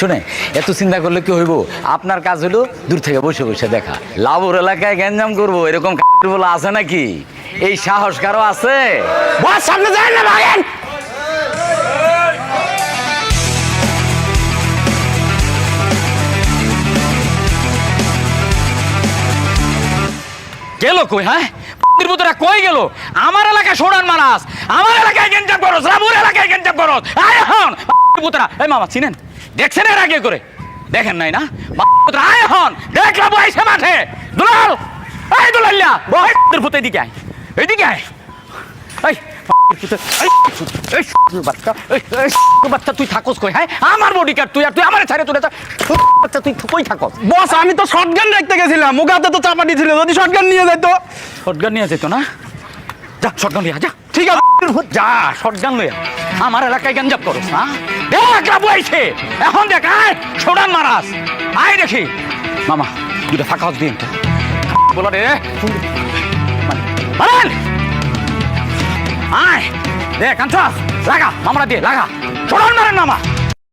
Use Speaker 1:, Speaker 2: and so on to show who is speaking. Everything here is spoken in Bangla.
Speaker 1: শুনে এত চিন্তা করলে কি হইব? আপনার কাজ হলো দূর থেকে বসে বসে দেখা। লাভর এলাকায় গ্যাঞ্জাম করবো এরকম বলা আছে নাকি? এই সাহস কারো আছে?
Speaker 2: বস সামনে যায় না, ভাগেন।
Speaker 1: গেল কই? হ্যাঁ, পুতরা কই গেল? আমার এলাকায় সোনান মারাস, আমার এলাকায় গেঞ্জাম করস, লাভুর এলাকায় গেঞ্জাম করস। আয় এখন পুতরা। এই মামা চিনেন? দেখছেন এর আগে করে? দেখেন নাই না? পুতরা আয় এখন, দেখ লাভু আইছে মাঠে। দুলাল, এই দুলাল্লা, বহের পুতে এদিকে আয়, এদিকে আয়। এই বাচ্চা তুই থাকস কই? হ্যাঁ, আমার বডি কার্ড তুই, আর তুই আমার ছাড়ে তুলে বাচ্চা তুই কই থাকস?
Speaker 2: বস আমি তো শটগান রাখতে গেছিলাম, মুখে হাতে তো চাপাটি ছিল, যদি শটগান নিয়ে যেত।
Speaker 1: শটগান নিয়ে যেত না? যা শটগান লিয়া যা।
Speaker 2: ঠিক আছে,
Speaker 1: যা শটগান লইয়া আমার এলাকায় গঞ্জাব করস না? দেখ লাভু আইছে এখন, দেখ আয় সোডান মারাস, আয় দেখি। মামা দুটা ফাঁকা হস দিন বলা রে, আয় দেখ আনছাস, লাগা মামরা দিয়ে লাগা, সোডান মারেন মামা।